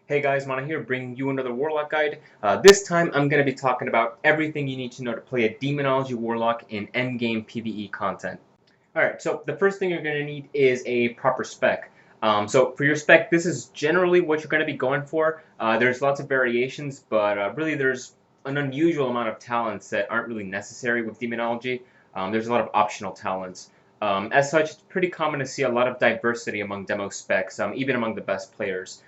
Hey guys, Mana here, bringing you another Warlock guide. This time I'm going to be talking about everything you need to know to play a Demonology Warlock in endgame PvE content. Alright, so the first thing you're going to need is a proper spec. So for your spec, this is generally what you're going to be going for. There's lots of variations, but really there's an unusual amount of talents that aren't really necessary with Demonology. There's a lot of optional talents. As such, it's pretty common to see a lot of diversity among demo specs, even among the best players.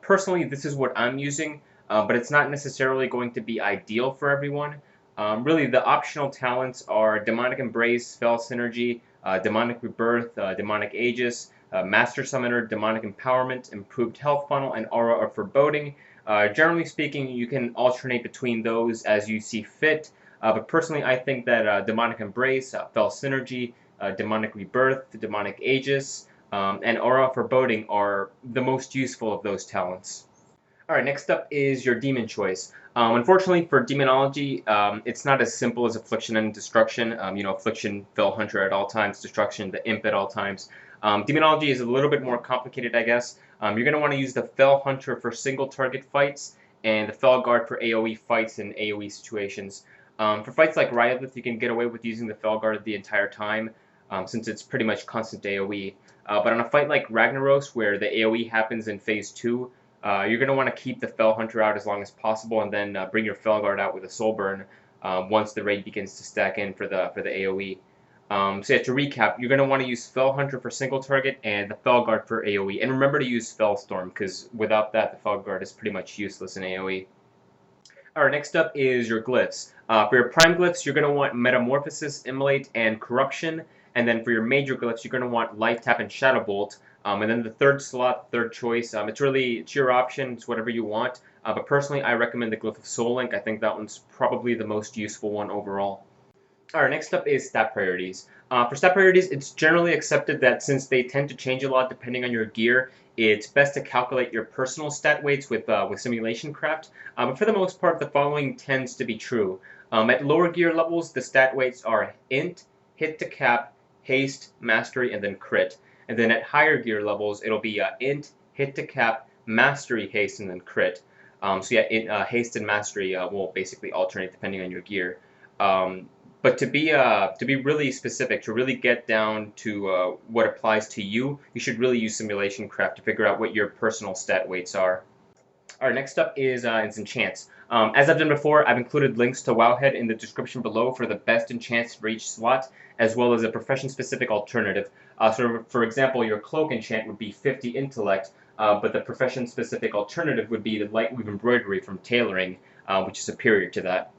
Personally, this is what I'm using, but it's not necessarily going to be ideal for everyone. Really, the optional talents are Demonic Embrace, Spell Synergy, Demonic Rebirth, Demonic Aegis, Master Summoner, Demonic Empowerment, Improved Health Funnel, and Aura of Foreboding. Generally speaking, you can alternate between those as you see fit, but personally I think that Demonic Embrace, Spell Synergy, Demonic Rebirth, Demonic Aegis, and Aura of Foreboding are the most useful of those talents. Alright, next up is your demon choice. Unfortunately for Demonology, it's not as simple as Affliction and Destruction. Affliction, Fell Hunter at all times, Destruction, the Imp at all times. Demonology is a little bit more complicated, I guess. You're going to want to use the Fell Hunter for single target fights, and the Fell Guard for AoE fights and AoE situations. For fights like Rylith, you can get away with using the Fell Guard the entire time, since it's pretty much constant AoE. But on a fight like Ragnaros, where the AoE happens in Phase 2, you're going to want to keep the Fell Hunter out as long as possible, and then bring your Fell Guard out with a Soul Burn once the raid begins to stack in for the AoE. So yeah, to recap, you're going to want to use Fell Hunter for single target and the Fell Guard for AoE. And remember to use Fell Storm, because without that, the Fell Guard is pretty much useless in AoE. Alright, next up is your glyphs. For your prime glyphs, you're going to want Metamorphosis, Immolate, and Corruption. And then for your major glyphs, you're going to want Life Tap and Shadow Bolt. And then the third slot, third choice, it's your option, it's whatever you want. But personally, I recommend the Glyph of Soul Link. I think that one's probably the most useful one overall. Alright, next up is stat priorities. For stat priorities, it's generally accepted that since they tend to change a lot depending on your gear, it's best to calculate your personal stat weights with Simulation Craft. But for the most part, the following tends to be true. At lower gear levels, the stat weights are Int, Hit to Cap, Haste, Mastery, and then Crit. And then at higher gear levels, it'll be Int, Hit to Cap, Mastery, Haste, and then Crit. So yeah, Haste and Mastery will basically alternate depending on your gear. But to be really specific, to really get down to what applies to you, you should really use Simulation Craft to figure out what your personal stat weights are. Alright, next up is Enchants. As I've done before, I've included links to Wowhead in the description below for the best enchants for each slot, as well as a profession-specific alternative. So for example, your Cloak enchant would be 50 Intellect, but the profession-specific alternative would be the Lightweave Embroidery from Tailoring, which is superior to that.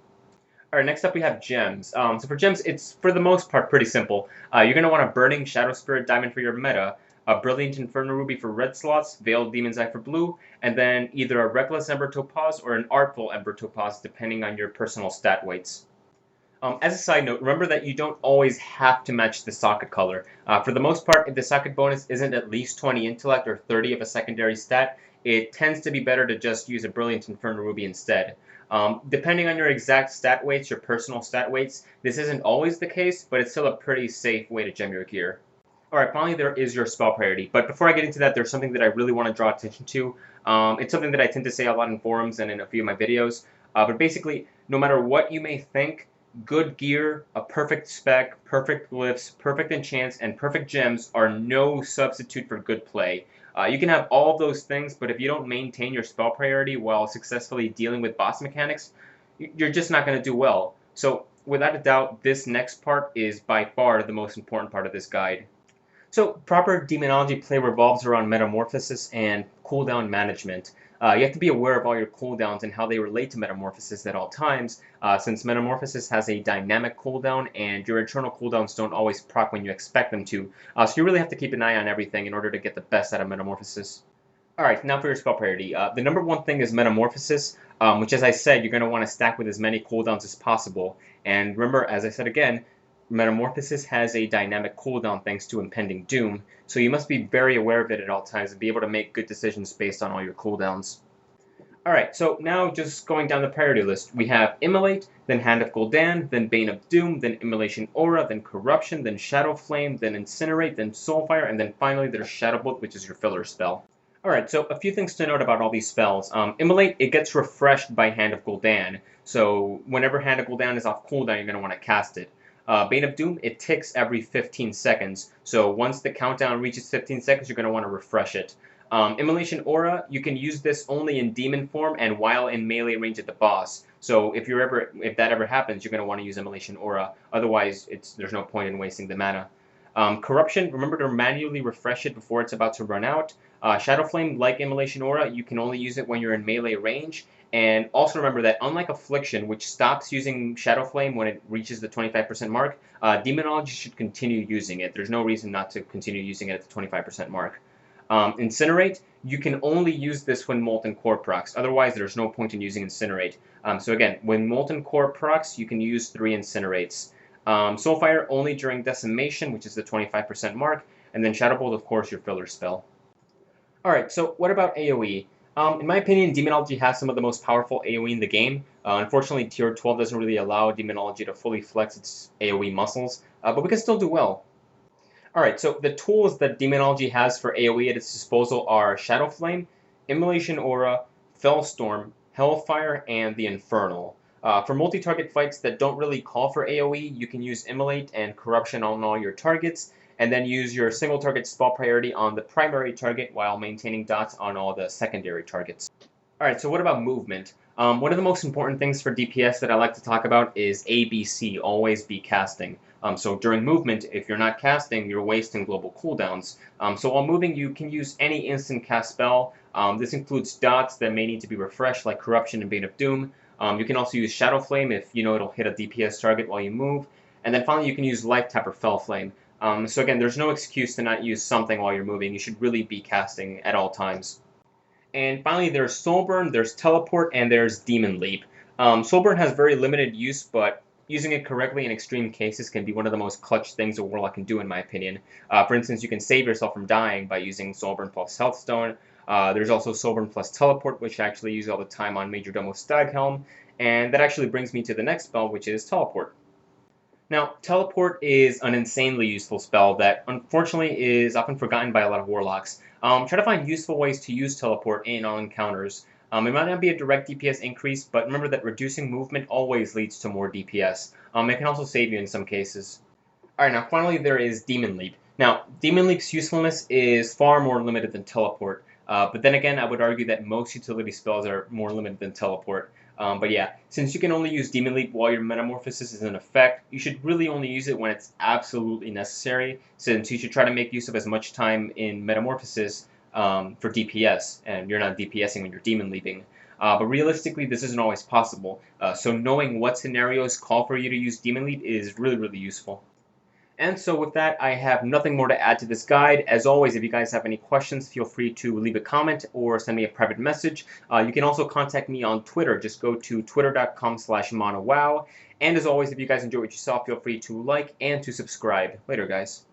Alright, next up we have gems. So for gems, it's for the most part pretty simple. You're going to want a Burning Shadow Spirit Diamond for your meta, a Brilliant Inferno Ruby for red slots, Veiled Demon's Eye for blue, and then either a Reckless Ember Topaz or an Artful Ember Topaz depending on your personal stat weights. As a side note, remember that you don't always have to match the socket color. For the most part, if the socket bonus isn't at least 20 intellect or 30 of a secondary stat, it tends to be better to just use a Brilliant Inferno Ruby instead. Depending on your exact stat weights, your personal stat weights, this isn't always the case, but it's still a pretty safe way to gem your gear. Alright, finally there is your spell priority, but before I get into that, there's something that I really want to draw attention to. It's something that I tend to say a lot in forums and in a few of my videos, but basically, no matter what you may think, good gear, a perfect spec, perfect glyphs, perfect enchants, and perfect gems are no substitute for good play. You can have all of those things, but if you don't maintain your spell priority while successfully dealing with boss mechanics, you're just not going to do well. So, without a doubt, this next part is by far the most important part of this guide. So, proper Demonology play revolves around Metamorphosis and cooldown management. You have to be aware of all your cooldowns and how they relate to Metamorphosis at all times, since Metamorphosis has a dynamic cooldown and your internal cooldowns don't always proc when you expect them to. So you really have to keep an eye on everything in order to get the best out of Metamorphosis. Alright, now for your spell priority. The number one thing is Metamorphosis, which as I said, you're going to want to stack with as many cooldowns as possible. And remember, as I said again, Metamorphosis has a dynamic cooldown thanks to Impending Doom, so you must be very aware of it at all times and be able to make good decisions based on all your cooldowns. Alright, so now just going down the priority list, we have Immolate, then Hand of Gul'dan, then Bane of Doom, then Immolation Aura, then Corruption, then Shadow Flame, then Incinerate, then Soulfire, and then finally there's Shadow Bolt, which is your filler spell. Alright, so a few things to note about all these spells. Immolate, it gets refreshed by Hand of Gul'dan, so whenever Hand of Gul'dan is off cooldown, you're going to want to cast it. Bane of Doom, it ticks every 15 seconds, so once the countdown reaches 15 seconds, you're going to want to refresh it. Immolation Aura, you can use this only in demon form and while in melee range at the boss. So if that ever happens, you're going to want to use Immolation Aura. Otherwise, there's no point in wasting the mana. Corruption, remember to manually refresh it before it's about to run out. Shadow Flame, like Immolation Aura, you can only use it when you're in melee range. And also remember that unlike Affliction, which stops using Shadow Flame when it reaches the 25% mark, Demonology should continue using it. There's no reason not to continue using it at the 25% mark. Incinerate, you can only use this when Molten Core procs. Otherwise, there's no point in using Incinerate. So again, when Molten Core procs, you can use 3 Incinerates. Soulfire only during Decimation, which is the 25% mark, and then Shadow Bolt, of course, your filler spell. Alright, so what about AoE? In my opinion, Demonology has some of the most powerful AoE in the game. Unfortunately, Tier 12 doesn't really allow Demonology to fully flex its AoE muscles, but we can still do well. Alright, so the tools that Demonology has for AoE at its disposal are Shadow Flame, Immolation Aura, Fellstorm, Hellfire, and the Infernal. For multi-target fights that don't really call for AoE, you can use Immolate and Corruption on all your targets, and then use your single target spell priority on the primary target while maintaining dots on all the secondary targets. Alright, so what about movement? One of the most important things for DPS that I like to talk about is ABC, always be casting. So during movement, if you're not casting, you're wasting global cooldowns. So while moving, you can use any instant cast spell. This includes dots that may need to be refreshed, like Corruption and Bane of Doom. You can also use Shadow Flame if you know it'll hit a DPS target while you move. And then finally, you can use Life Tap or Fell Flame. So again, there's no excuse to not use something while you're moving. You should really be casting at all times. And finally, there's Soulburn, there's Teleport, and there's Demon Leap. Soulburn has very limited use, but using it correctly in extreme cases can be one of the most clutch things a Warlock can do, in my opinion. For instance, you can save yourself from dying by using Soulburn plus Health Stone. There's also Soulburn plus Teleport, which I actually use all the time on Majordomo Staghelm. And that actually brings me to the next spell, which is Teleport. Now, Teleport is an insanely useful spell that unfortunately is often forgotten by a lot of Warlocks. Try to find useful ways to use Teleport in all encounters. It might not be a direct DPS increase, but remember that reducing movement always leads to more DPS. It can also save you in some cases. Alright, now finally there is Demon Leap. Now, Demon Leap's usefulness is far more limited than Teleport. But then again, I would argue that most utility spells are more limited than Teleport. But yeah, since you can only use Demon Leap while your Metamorphosis is in effect, you should really only use it when it's absolutely necessary, since you should try to make use of as much time in Metamorphosis for DPS, and you're not DPSing when you're Demon Leaping. But realistically, this isn't always possible, so knowing what scenarios call for you to use Demon Leap is really, really useful. And so with that, I have nothing more to add to this guide. As always, if you guys have any questions, feel free to leave a comment or send me a private message. You can also contact me on Twitter. Just go to twitter.com/monowow. And as always, if you guys enjoyed what you saw, feel free to like and to subscribe. Later, guys.